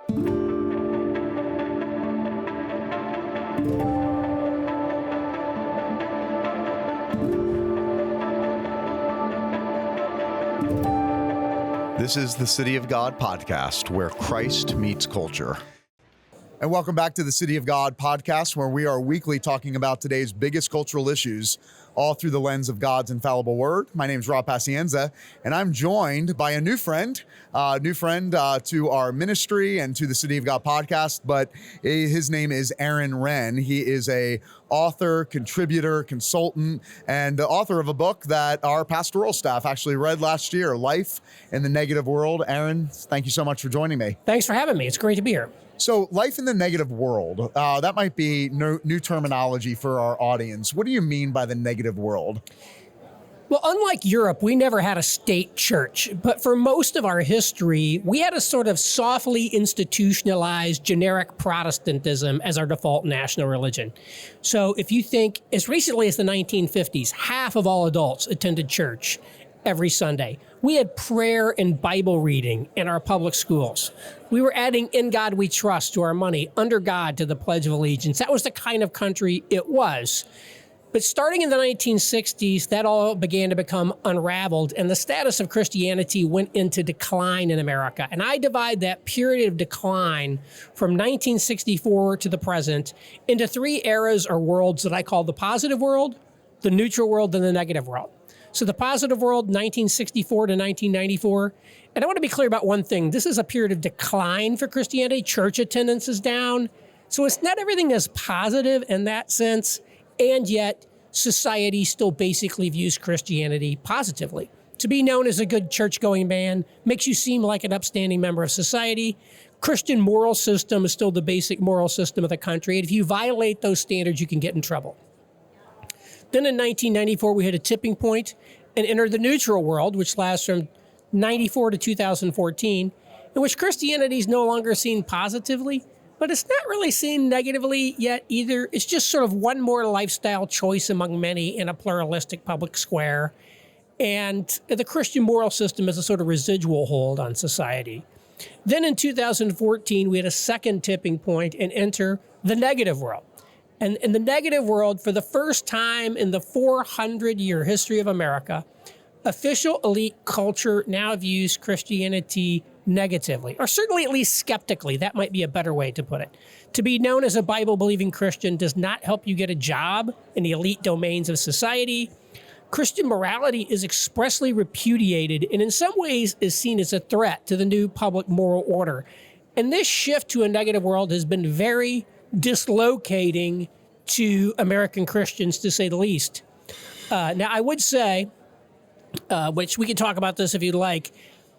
This is the City of God podcast, where Christ meets culture. And welcome back to the City of God podcast, where we are weekly talking about today's biggest cultural issues, all through the lens of God's infallible word. My name is Rob Pacienza, and I'm joined by a new friend to our ministry and to the City of God podcast, but his name is Aaron Renn. He is a author, contributor, consultant, and the author of a book that our pastoral staff actually read last year, Life in the Negative World. Aaron, thank you so much for joining me. Thanks for having me. It's great to be here. So, life in the negative world, that might be new terminology for our audience. What do you mean by the negative world? Well, unlike Europe, we never had a state church, but for most of our history, we had a sort of softly institutionalized generic Protestantism as our default national religion. So if you think as recently as the 1950s, half of all adults attended church every Sunday. We had prayer and Bible reading in our public schools. We were adding "In God We Trust" to our money, "Under God" to the Pledge of Allegiance. That was the kind of country it was. But starting in the 1960s, that all began to become unraveled, and the status of Christianity went into decline in America. And I divide that period of decline from 1964 to the present into three eras or worlds that I call the positive world, the neutral world, and the negative world. So the positive world, 1964 to 1994. And I want to be clear about one thing. This is a period of decline for Christianity. Church attendance is down. So it's not everything is positive in that sense. And yet society still basically views Christianity positively. To be known as a good church-going man makes you seem like an upstanding member of society. Christian moral system is still the basic moral system of the country. And if you violate those standards, you can get in trouble. Then in 1994, we hit a tipping point and entered the neutral world, which lasts from 94 to 2014, in which Christianity is no longer seen positively, but it's not really seen negatively yet either. It's just sort of one more lifestyle choice among many in a pluralistic public square. And the Christian moral system is a sort of residual hold on society. Then in 2014, we had a second tipping point and enter the negative world. And in the negative world, for the first time in the 400-year history of America, official elite culture now views Christianity negatively, or certainly at least skeptically. That might be a better way to put it. To be known as a Bible-believing Christian does not help you get a job in the elite domains of society. Christian morality is expressly repudiated and in some ways is seen as a threat to the new public moral order. And this shift to a negative world has been very dislocating to American Christians, to say the least. Now, I would say, which we can talk about this if you'd like,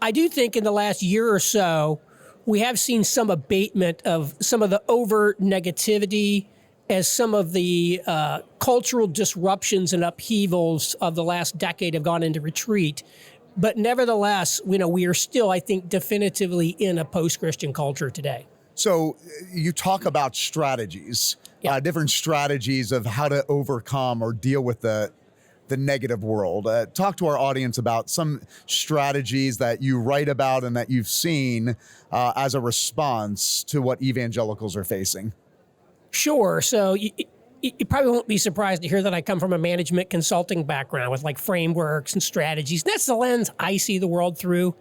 I do think in the last year or so, we have seen some abatement of some of the overt negativity as some of the cultural disruptions and upheavals of the last decade have gone into retreat. But nevertheless, we are still, I think, definitively in a post-Christian culture today. So you talk about strategies, different strategies of how to overcome or deal with the negative world. Talk to our audience about some strategies that you write about and that you've seen as a response to what evangelicals are facing. Sure. So you probably won't be surprised to hear that I come from a management consulting background with like frameworks and strategies. That's the lens I see the world through.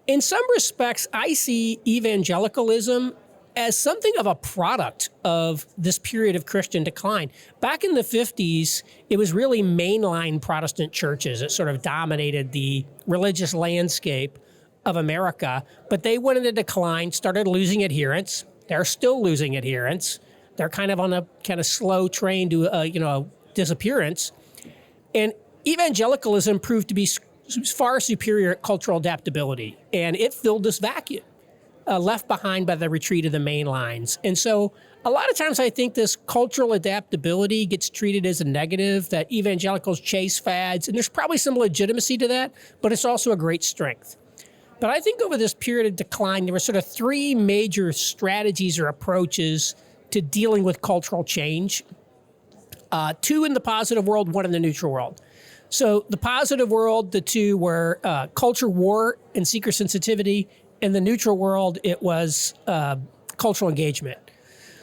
In some respects, I see evangelicalism as something of a product of this period of Christian decline. Back in the 50s, it was really mainline Protestant churches that sort of dominated the religious landscape of America, but they went into decline, started losing adherents. They're still losing adherents. They're kind of on a kind of slow train to, disappearance. And evangelicalism proved to be far superior at cultural adaptability, and it filled this vacuum left behind by the retreat of the main lines. And so a lot of times I think this cultural adaptability gets treated as a negative, that evangelicals chase fads, and there's probably some legitimacy to that, but it's also a great strength. But I think over this period of decline, there were sort of three major strategies or approaches to dealing with cultural change. Two in the positive world, one in the neutral world. So the positive world, the two were culture war and seeker sensitivity, In the neutral world, it was cultural engagement.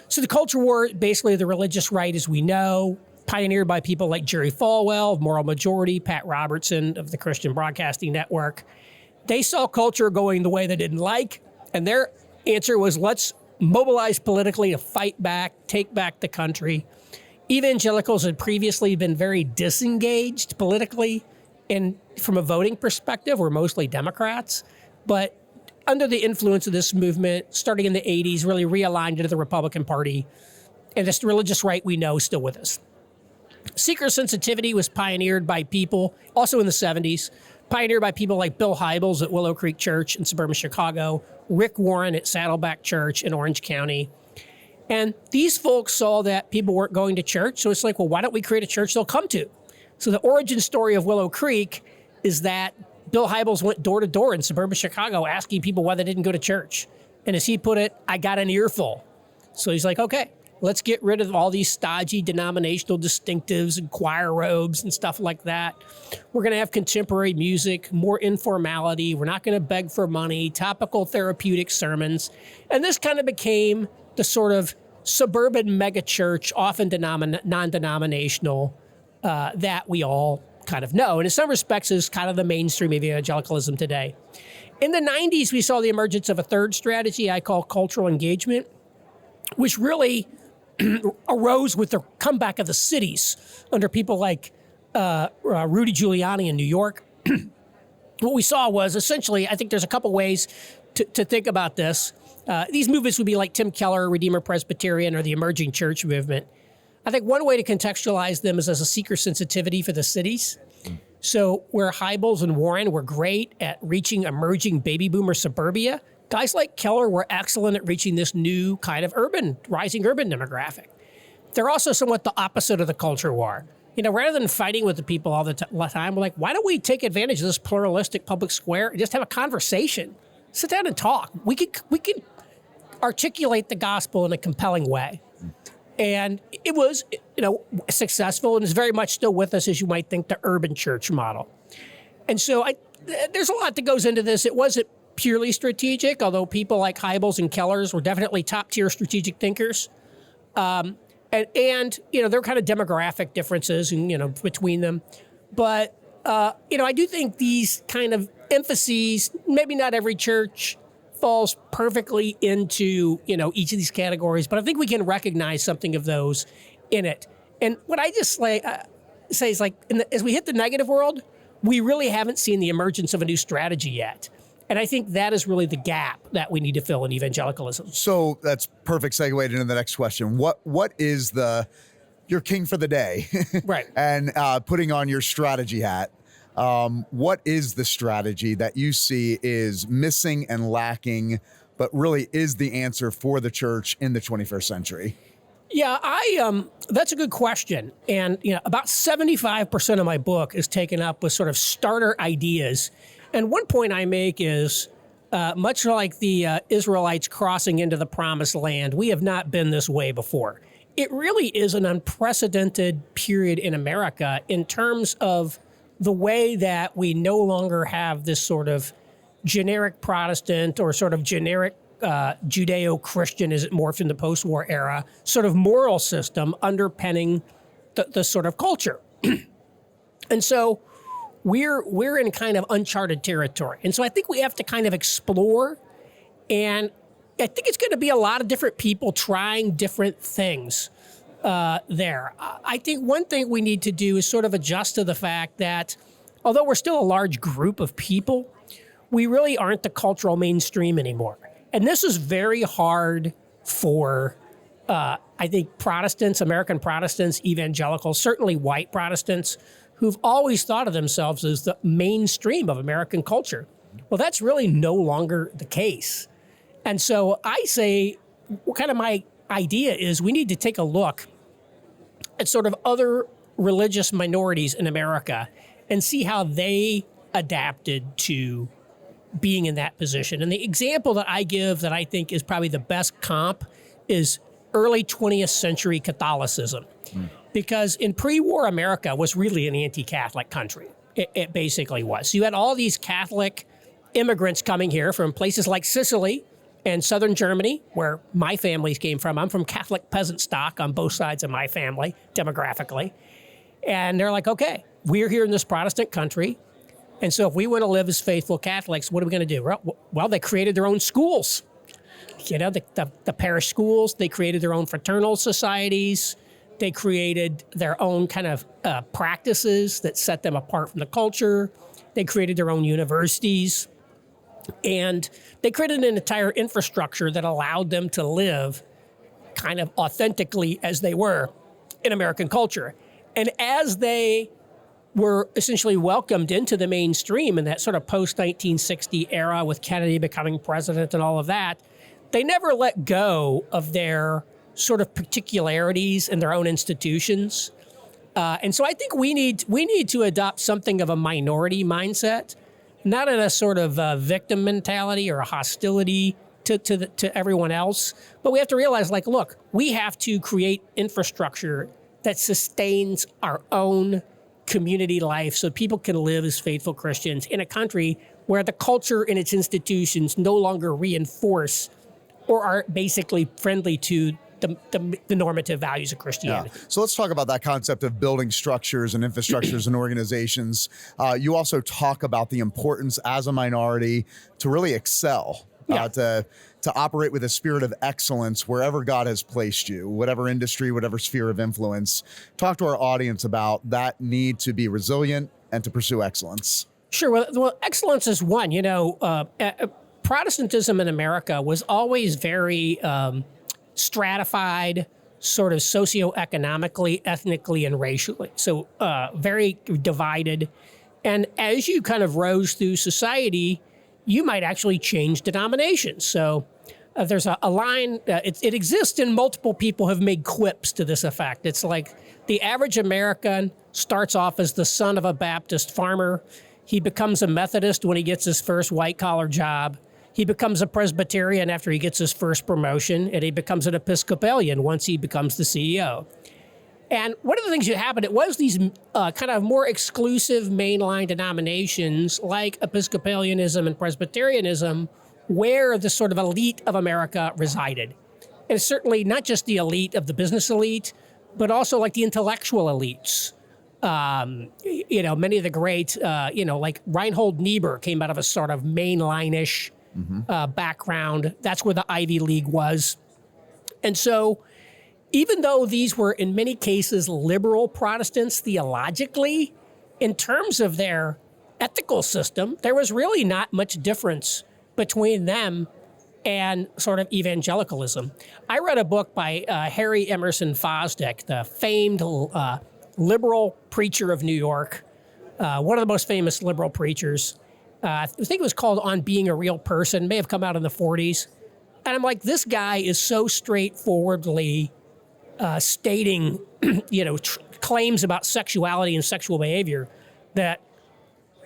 So the culture war, basically the religious right as we know, pioneered by people like Jerry Falwell of Moral Majority, Pat Robertson of the Christian Broadcasting Network. They saw culture going the way they didn't like, and their answer was, let's mobilize politically to fight back, take back the country. Evangelicals had previously been very disengaged politically, and from a voting perspective, we're mostly Democrats. But under the influence of this movement, starting in the 80s, really realigned into the Republican Party, and this religious right we know is still with us. Seeker sensitivity was pioneered by people, also in the 70s, pioneered by people like Bill Hybels at Willow Creek Church in suburban Chicago, Rick Warren at Saddleback Church in Orange County. And these folks saw that people weren't going to church, so it's like, well, why don't we create a church they'll come to? So the origin story of Willow Creek is that Bill Hybels went door to door in suburban Chicago asking people why they didn't go to church. And as he put it, I got an earful. So he's like, okay, let's get rid of all these stodgy denominational distinctives and choir robes and stuff like that. We're going to have contemporary music, more informality. We're not going to beg for money, topical therapeutic sermons. And this kind of became the sort of suburban megachurch, often non-denominational, that we all kind of know. And in some respects is kind of the mainstream of evangelicalism today. In the 90s, we saw the emergence of a third strategy I call cultural engagement, which really arose with the comeback of the cities under people like Rudy Giuliani in New York. What we saw was essentially, I think there's a couple ways to think about this. These movements would be like Tim Keller, Redeemer Presbyterian, or the emerging church movement. I think one way to contextualize them is as a seeker sensitivity for the cities. So where Hybels and Warren were great at reaching emerging baby boomer suburbia, guys like Keller were excellent at reaching this new kind of rising urban demographic. They're also somewhat the opposite of the culture war. You know, rather than fighting with the people all the time, we're like, why don't we take advantage of this pluralistic public square and just have a conversation? Sit down and talk. We can articulate the gospel in a compelling way. And it was, successful and is very much still with us, as you might think, the urban church model. And so there's a lot that goes into this. It wasn't purely strategic, although people like Hybels and Kellers were definitely top-tier strategic thinkers. And there are kind of demographic differences, between them. But, I do think these kind of emphases, maybe not every church falls perfectly into, each of these categories, but I think we can recognize something of those in it. And what I just say is like, as we hit the negative world, we really haven't seen the emergence of a new strategy yet. And I think that is really the gap that we need to fill in evangelicalism. So that's perfect segue into the next question. What is your king for the day? Right. And putting on your strategy hat, what is the strategy that you see is missing and lacking, but really is the answer for the church in the 21st century? Yeah, that's a good question. And, about 75% of my book is taken up with sort of starter ideas. And one point I make is, much like the Israelites crossing into the promised land, we have not been this way before. It really is an unprecedented period in America in terms of the way that we no longer have this sort of generic Protestant or sort of generic Judeo-Christian, as it morphed in the post-war era, sort of moral system underpinning the sort of culture. And so we're in kind of uncharted territory. And so I think we have to kind of explore, and I think it's going to be a lot of different people trying different things there. I think one thing we need to do is sort of adjust to the fact that although we're still a large group of people, we really aren't the cultural mainstream anymore. And this is very hard for, I think, Protestants, American Protestants, evangelicals, certainly white Protestants, who've always thought of themselves as the mainstream of American culture. Well, that's really no longer the case. And so I say, kind of my idea is we need to take a look at sort of other religious minorities in America and see how they adapted to being in that position. And the example that I give that I think is probably the best comp is early 20th century Catholicism. Because in pre-war America was really an anti-Catholic country. It basically was. So you had all these Catholic immigrants coming here from places like Sicily and southern Germany, where my families came from. I'm from Catholic peasant stock on both sides of my family, demographically. And they're like, okay, we're here in this Protestant country. And so if we want to live as faithful Catholics, what are we going to do? Well, they created their own schools. The parish schools, they created their own fraternal societies. They created their own kind of practices that set them apart from the culture. They created their own universities. And they created an entire infrastructure that allowed them to live kind of authentically as they were in American culture. And as they were essentially welcomed into the mainstream in that sort of post-1960 era with Kennedy becoming president and all of that, they never let go of their sort of particularities in their own institutions. And so I think we need to adopt something of a minority mindset, not in a sort of victim mentality or a hostility to everyone else, but we have to realize, like, look, we have to create infrastructure that sustains our own community life so people can live as faithful Christians in a country where the culture and its institutions no longer reinforce or are basically friendly to the normative values of Christianity. Yeah. So let's talk about that concept of building structures and infrastructures and organizations. You also talk about the importance as a minority to really excel, to operate with a spirit of excellence wherever God has placed you, whatever industry, whatever sphere of influence. Talk to our audience about that need to be resilient and to pursue excellence. Sure. Well, excellence is one. Protestantism in America was always very stratified, sort of socioeconomically, ethnically, and racially. So very divided. And as you kind of rose through society, you might actually change denominations. So there's a line, it exists, and multiple people have made quips to this effect. It's like the average American starts off as the son of a Baptist farmer. He becomes a Methodist when he gets his first white-collar job. He becomes a Presbyterian after he gets his first promotion, and he becomes an Episcopalian once he becomes the CEO. And one of the things that happened, it was these kind of more exclusive mainline denominations like Episcopalianism and Presbyterianism where the sort of elite of America resided. And it's certainly not just the elite of the business elite, but also like the intellectual elites. Many of the great, like Reinhold Niebuhr came out of a sort of mainline-ish background. That's where the Ivy League was. And so even though these were in many cases liberal Protestants theologically, in terms of their ethical system, there was really not much difference between them and sort of evangelicalism. I read a book by Harry Emerson Fosdick, the famed liberal preacher of New York, one of the most famous liberal preachers. I think it was called On Being a Real Person, may have come out in the 40s. And I'm like, this guy is so straightforwardly stating, claims about sexuality and sexual behavior that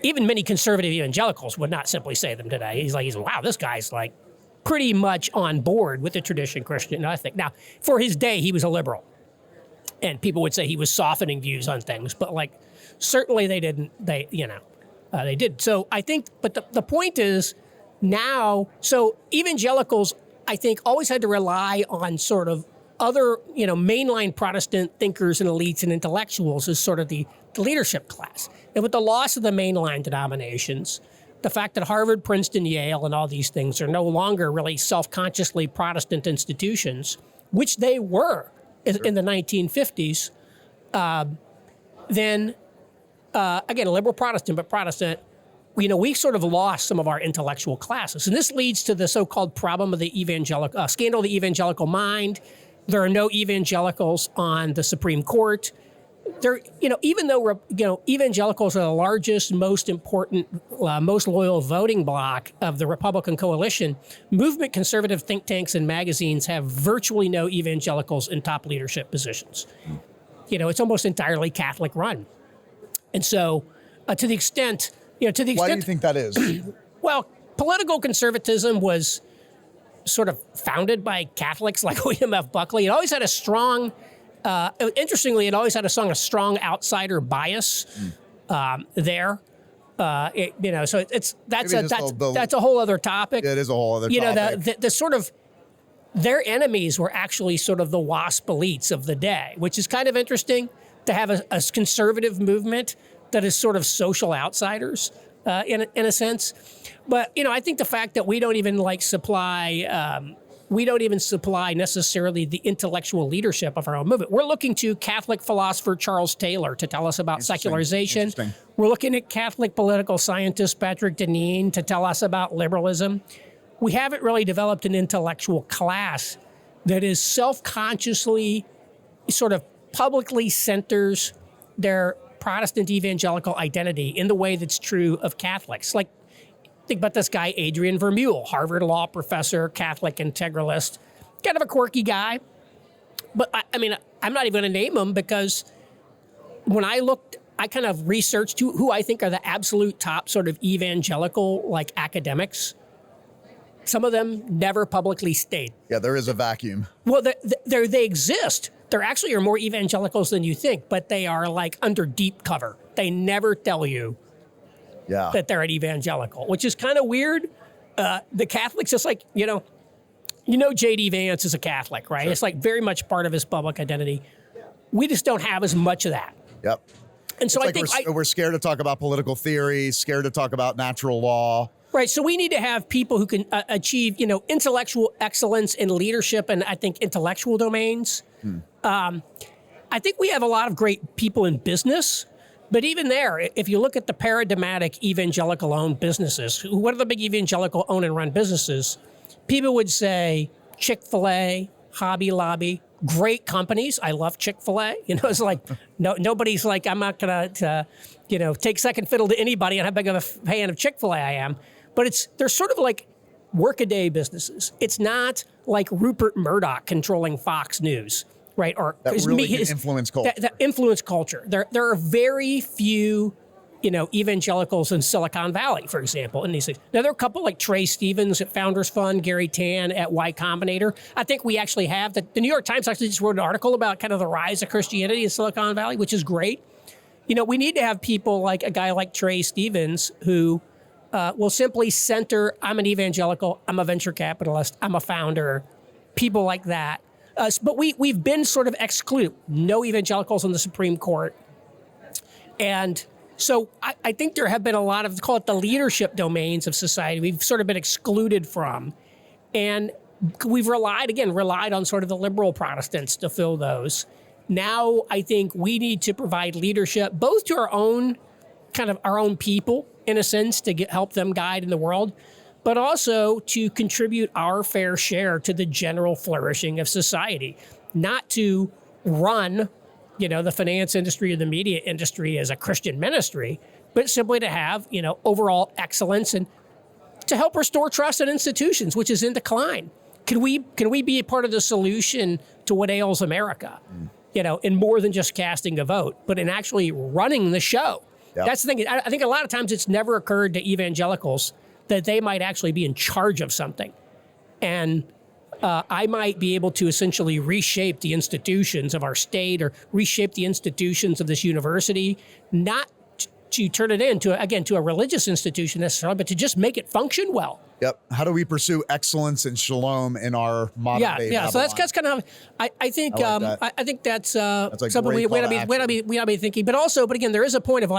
even many conservative evangelicals would not simply say them today. He's wow, this guy's like pretty much on board with the traditional Christian ethic. Now, for his day, he was a liberal. And people would say he was softening views on things, but like certainly they didn't, they did. So I think, but the point is now, so evangelicals, I think, always had to rely on sort of other, mainline Protestant thinkers and elites and intellectuals as sort of the leadership class. And with the loss of the mainline denominations, the fact that Harvard, Princeton, Yale, and all these things are no longer really self-consciously Protestant institutions, which they were in the 1950s, then, again, a liberal Protestant, but Protestant, we sort of lost some of our intellectual classes. And this leads to the so-called problem of the evangelical, scandal of the evangelical mind. There are no evangelicals on the Supreme Court. There, even though, evangelicals are the largest, most important, most loyal voting bloc of the Republican coalition, movement conservative think tanks and magazines have virtually no evangelicals in top leadership positions. It's almost entirely Catholic run. And so to the extent... Why do you think that is? Well, political conservatism was sort of founded by Catholics like William F. Buckley. It always had a strong, interestingly, it always had a strong outsider bias there. So that's Maybe just that's a whole other topic. It is a whole other You know, topic. the sort of their enemies were actually sort of the WASP elites of the day, which is kind of interesting to have a conservative movement that is sort of social outsiders in a sense. But, I think the fact that we don't even supply necessarily the intellectual leadership of our own movement. We're looking to Catholic philosopher Charles Taylor to tell us about secularization. We're looking at Catholic political scientist Patrick Deneen to tell us about liberalism. We haven't really developed an intellectual class that is self-consciously sort of publicly centers their Protestant evangelical identity in the way that's true of Catholics. Like, think about this guy, Adrian Vermeule, Harvard law professor, Catholic integralist, kind of a quirky guy. But I'm not even going to name him because when I kind of researched who I think are the absolute top sort of evangelical academics. Some of them never publicly state. Yeah, there is a vacuum. Well, they exist. There actually are more evangelicals than you think, but they are under deep cover. They never tell you that they're an evangelical, which is kind of weird. The Catholics, just J.D. Vance is a Catholic, right? Sure. It's very much part of his public identity. We just don't have as much of that. Yep. And so I think we're scared to talk about political theory, scared to talk about natural law. Right. So we need to have people who can achieve, intellectual excellence in leadership and I think intellectual domains. I think we have a lot of great people in business. But even there, if you look at the paradigmatic evangelical-owned businesses, what are the big evangelical own and run businesses? People would say Chick-fil-A, Hobby Lobby, great companies. I love Chick-fil-A. It's nobody's I'm not going to, take second fiddle to anybody on how big of a fan of Chick-fil-A I am. But they're sort of like workaday businesses. It's not like Rupert Murdoch controlling Fox News, right? Or that really can influence culture. That influence culture. There are very few, evangelicals in Silicon Valley, for example, in these things. Now, there are a couple like Trey Stevens at Founders Fund, Gary Tan at Y Combinator. I think we actually have the New York Times actually just wrote an article about kind of the rise of Christianity in Silicon Valley, which is great. We need to have people like a guy like Trey Stevens who will simply center, I'm an evangelical, I'm a venture capitalist, I'm a founder, people like that. But we've been sort of excluded. No evangelicals in the Supreme Court. And so I think there have been a lot of, call it the leadership domains of society, we've sort of been excluded from. And we've relied on sort of the liberal Protestants to fill those. Now I think we need to provide leadership both to our own people, in a sense, to help them guide in the world, but also to contribute our fair share to the general flourishing of society. Not to run, the finance industry or the media industry as a Christian ministry, but simply to have, overall excellence and to help restore trust in institutions, which is in decline. Can we be a part of the solution to what ails America? In more than just casting a vote, but in actually running the show. Yep. That's the thing. I think a lot of times it's never occurred to evangelicals that they might actually be in charge of something. And I might be able to essentially reshape the institutions of our state or reshape the institutions of this university, not to turn it into, to a religious institution necessarily, but to just make it function well. Yep. How do we pursue excellence and shalom in our modern day Babylon? So that's kind of, I think that's something we ought to be thinking. But again, there is a point of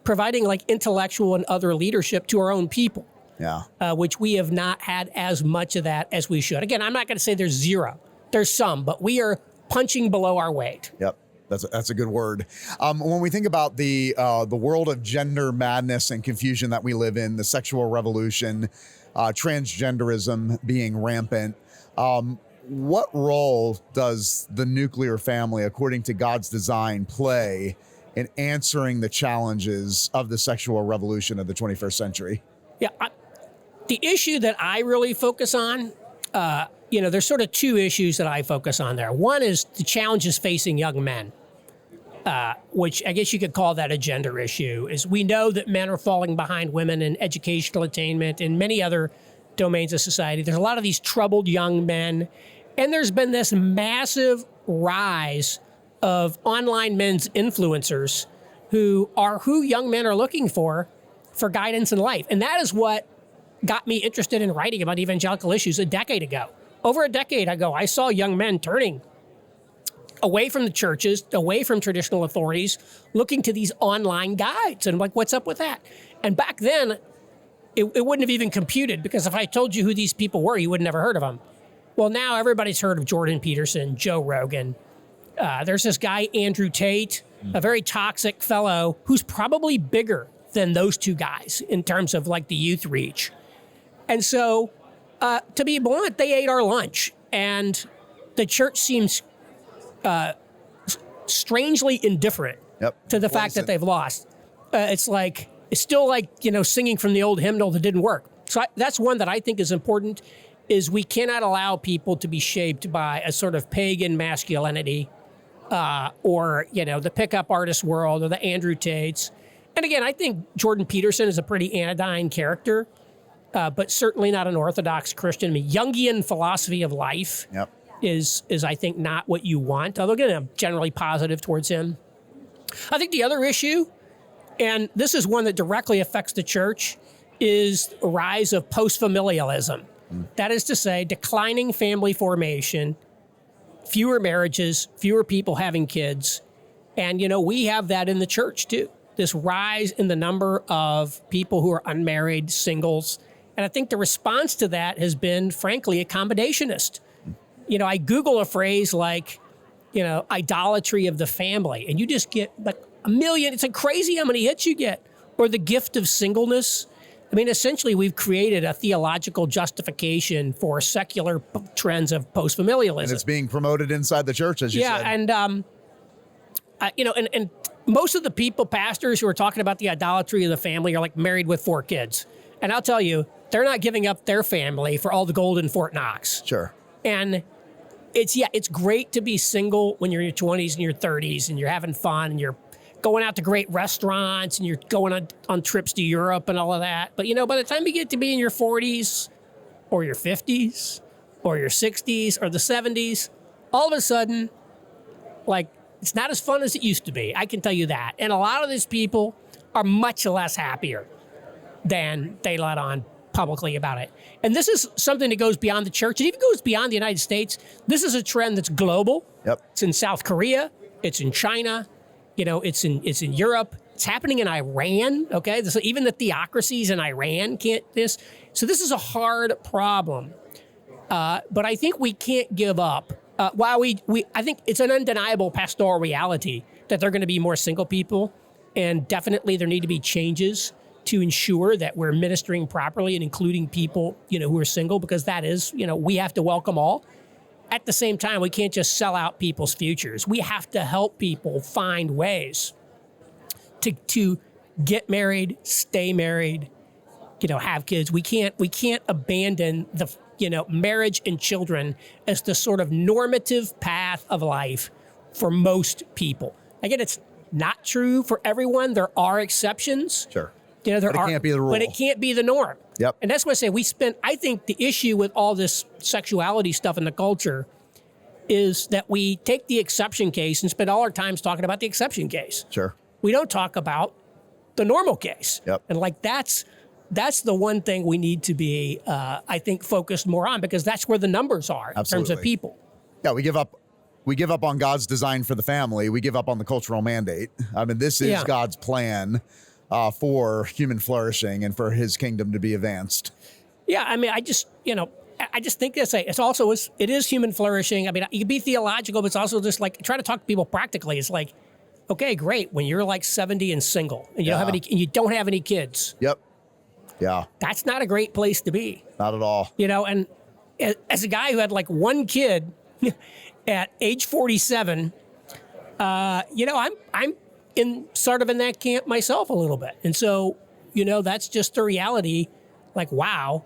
providing intellectual and other leadership to our own people. Yeah. Which we have not had as much of that as we should. Again, I'm not going to say there's zero. There's some, but we are punching below our weight. Yep. That's a good word. When we think about the world of gender madness and confusion that we live in, the sexual revolution, transgenderism being rampant, what role does the nuclear family, according to God's design, play in answering the challenges of the sexual revolution of the 21st century? Yeah, the issue that I really focus on, there's sort of two issues that I focus on there. One is the challenges facing young men. Which I guess you could call that a gender issue, is we know that men are falling behind women in educational attainment and many other domains of society. There's a lot of these troubled young men, and there's been this massive rise of online men's influencers who young men are looking for for guidance in life. And that is what got me interested in writing about evangelical issues a decade ago. Over a decade ago, I saw young men turning away from the churches, away from traditional authorities, looking to these online guides. And I'm like, what's up with that? And back then, it wouldn't have even computed, because if I told you who these people were, you would have never heard of them. Well, now everybody's heard of Jordan Peterson, Joe Rogan. There's this guy, Andrew Tate, a very toxic fellow who's probably bigger than those two guys in terms of like the youth reach. And so, to be blunt, they ate our lunch. And the church seems strangely indifferent to the fact that they've lost. It's still like, singing from the old hymnal that didn't work. So that's one that I think is important, is we cannot allow people to be shaped by a sort of pagan masculinity or, the pickup artist world or the Andrew Tates. And again, I think Jordan Peterson is a pretty anodyne character, but certainly not an Orthodox Christian. I mean, Jungian philosophy of life is I think, not what you want, although again, I'm generally positive towards him. I think the other issue, and this is one that directly affects the church, is a rise of post-familialism. That is to say, declining family formation, fewer marriages, fewer people having kids. And, we have that in the church too. This rise in the number of people who are unmarried, singles. And I think the response to that has been, frankly, accommodationist. I Google a phrase like, idolatry of the family, and you just get like a million. It's like crazy how many hits you get. Or the gift of singleness. I mean, essentially, we've created a theological justification for secular trends of post-familialism. And it's being promoted inside the church, as you said. And and most of the pastors who are talking about the idolatry of the family are like married with 4 kids. And I'll tell you, they're not giving up their family for all the gold in Fort Knox. Sure. And it's great to be single when you're in your 20s and your 30s and you're having fun and you're going out to great restaurants and you're going on trips to Europe and all of that. But, by the time you get to be in your 40s or your 50s or your 60s or the 70s, all of a sudden, it's not as fun as it used to be. I can tell you that. And a lot of these people are much less happier than they let on publicly about it. And this is something that goes beyond the church. It even goes beyond the United States. This is a trend that's global. It's in South Korea. It's in China. It's in Europe. It's happening in Iran. Okay, even the theocracies in Iran can't this. So this is a hard problem. But I think we can't give up. I think it's an undeniable pastoral reality that there are going to be more single people, and definitely there need to be changes to ensure that we're ministering properly and including people, who are single, because that is, we have to welcome all. At the same time, we can't just sell out people's futures. We have to help people find ways to get married, stay married, have kids. We can't abandon the, marriage and children as the sort of normative path of life for most people. Again, it's not true for everyone. There are exceptions. Sure. But it can't be the rule. But it can't be the norm. Yep. And that's what I say. I think the issue with all this sexuality stuff in the culture is that we take the exception case and spend all our time talking about the exception case. Sure. We don't talk about the normal case. Yep. And that's the one thing we need to be, I think, focused more on, because that's where the numbers are in terms of people. Yeah, we give up on God's design for the family. We give up on the cultural mandate. I mean, this is God's plan for human flourishing and for his kingdom to be advanced. Yeah, I mean, I just think it is human flourishing. I mean, you can be theological, but it's also just like try to talk to people practically. It's like, okay, great. When you're like 70 and single and you don't have any kids. Yep. Yeah. That's not a great place to be. Not at all. And as a guy who had like one kid at age 47, I'm in that camp myself a little bit. And so, that's just the reality. Like, wow.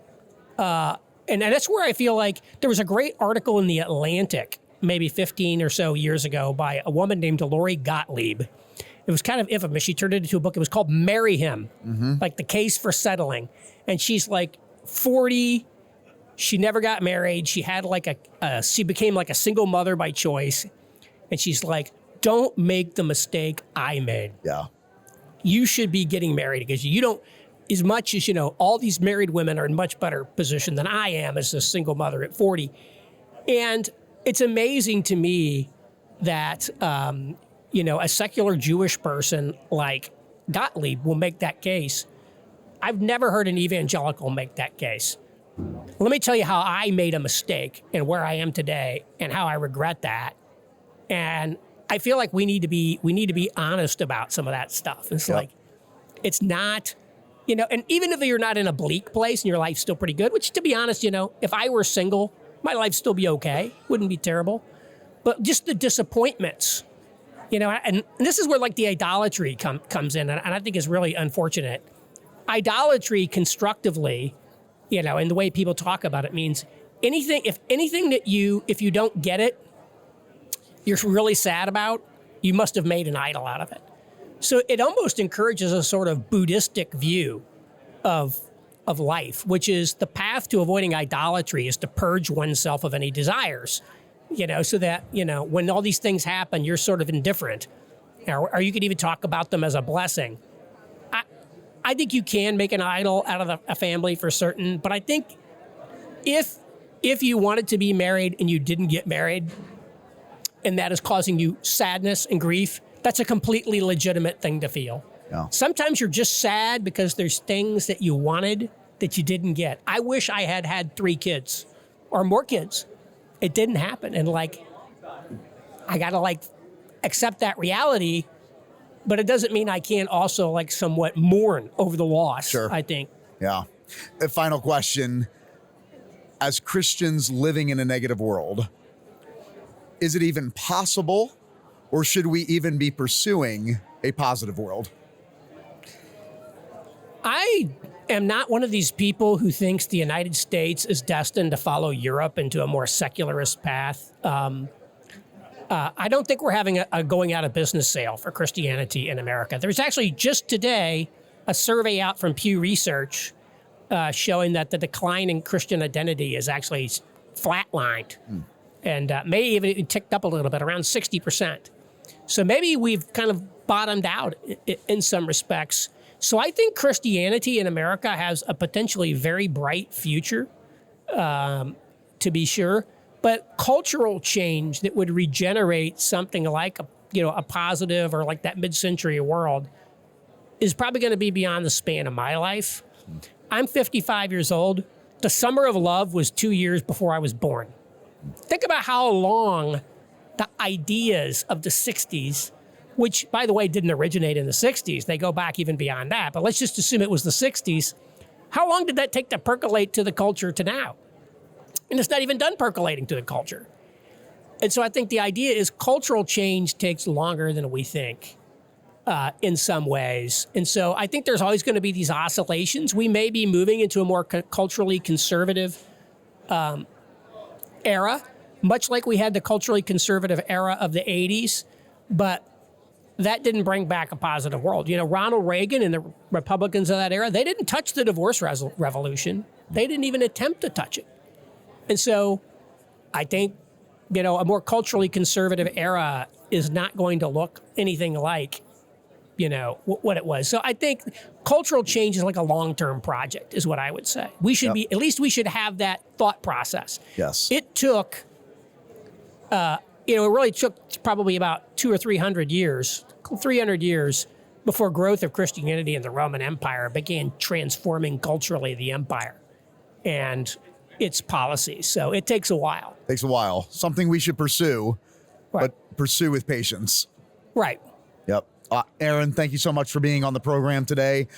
And that's where I feel like there was a great article in The Atlantic maybe 15 or so years ago by a woman named Lori Gottlieb. It was kind of infamous. She turned it into a book. It was called Marry Him, like the case for settling. And she's like 40. She never got married. She had she became like a single mother by choice. And she's like, don't make the mistake I made. Yeah. You should be getting married because as much as, all these married women are in much better position than I am as a single mother at 40. And it's amazing to me that, a secular Jewish person like Gottlieb will make that case. I've never heard an evangelical make that case. Let me tell you how I made a mistake and where I am today and how I regret that. And I feel like we need to be honest about some of that stuff. It's like, it's not, and even if you're not in a bleak place and your life's still pretty good, which to be honest, if I were single, my life'd still be okay. Wouldn't be terrible. But just the disappointments, and this is where like the idolatry comes in. And I think is really unfortunate. Idolatry constructively, and the way people talk about it means if you don't get it, you're really sad about, you must have made an idol out of it. So it almost encourages a sort of Buddhistic view of life, which is the path to avoiding idolatry is to purge oneself of any desires, so that, when all these things happen, you're sort of indifferent, or you could even talk about them as a blessing. I think you can make an idol out of a family for certain, but I think if you wanted to be married and you didn't get married, and that is causing you sadness and grief, that's a completely legitimate thing to feel. Yeah. Sometimes you're just sad because there's things that you wanted that you didn't get. I wish I had 3 kids or more kids. It didn't happen. And I got to accept that reality, but it doesn't mean I can't also somewhat mourn over the loss, sure. I think. Yeah. A final question. As Christians living in a negative world, is it even possible, or should we even be pursuing a positive world? I am not one of these people who thinks the United States is destined to follow Europe into a more secularist path. I don't think we're having a going out of business sale for Christianity in America. There's actually just today a survey out from Pew Research showing that the decline in Christian identity is actually flatlined. And may even ticked up a little bit, around 60%. So maybe we've kind of bottomed out in some respects. So I think Christianity in America has a potentially very bright future, to be sure. But cultural change that would regenerate something like a positive or like that mid-century world is probably going to be beyond the span of my life. I'm 55 years old. The Summer of Love was 2 years before I was born. Think about how long the ideas of the 60s, which, by the way, didn't originate in the 60s. They go back even beyond that. But let's just assume it was the 60s. How long did that take to percolate to the culture to now? And it's not even done percolating to the culture. And so I think the idea is cultural change takes longer than we think in some ways. And so I think there's always going to be these oscillations. We may be moving into a more culturally conservative era, much like we had the culturally conservative era of the 80s, but that didn't bring back a positive world. Ronald Reagan and the Republicans of that era, they didn't touch the divorce revolution. They didn't even attempt to touch it. And so I think, a more culturally conservative era is not going to look anything like, what it was. So I think cultural change is like a long-term project is what I would say. We should be, at least we should have that thought process. Yes. It took, it really took probably about 200 or 300 years before growth of Christianity in the Roman Empire began transforming culturally the empire and its policies. So it takes a while. Takes a while. Something we should pursue, right, but pursue with patience. Right. Yep. Aaron, thank you so much for being on the program today.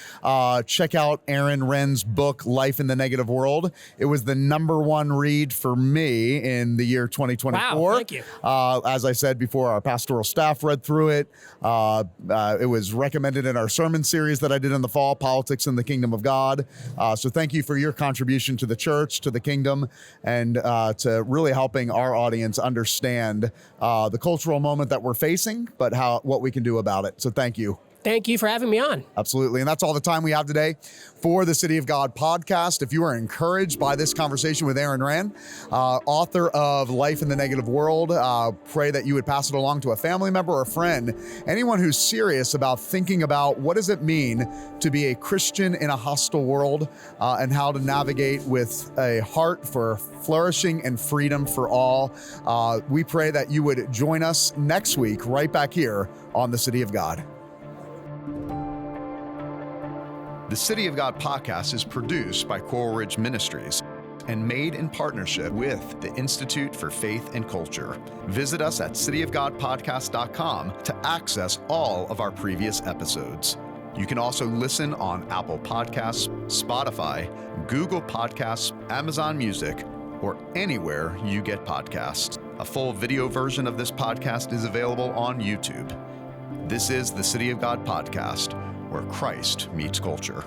Check out Aaron Renn's book, Life in the Negative World. It was the #1 read for me in the year 2024. Wow, thank you. As I said before, our pastoral staff read through it. It was recommended in our sermon series that I did in the fall, Politics in the Kingdom of God. So thank you for your contribution to the church, to the kingdom, and to really helping our audience understand the cultural moment that we're facing, but what we can do about it. So thank you. Thank you for having me on. Absolutely. And that's all the time we have today for the City of God podcast. If you are encouraged by this conversation with Aaron Renn, author of Life in the Negative World, pray that you would pass it along to a family member or a friend, anyone who's serious about thinking about what does it mean to be a Christian in a hostile world, and how to navigate with a heart for flourishing and freedom for all. We pray that you would join us next week right back here on the City of God. The City of God podcast is produced by Coral Ridge Ministries and made in partnership with the Institute for Faith and Culture. Visit us at cityofgodpodcast.com to access all of our previous episodes. You can also listen on Apple Podcasts, Spotify, Google Podcasts, Amazon Music, or anywhere you get podcasts. A full video version of this podcast is available on YouTube. This is the City of God podcast, where Christ meets culture.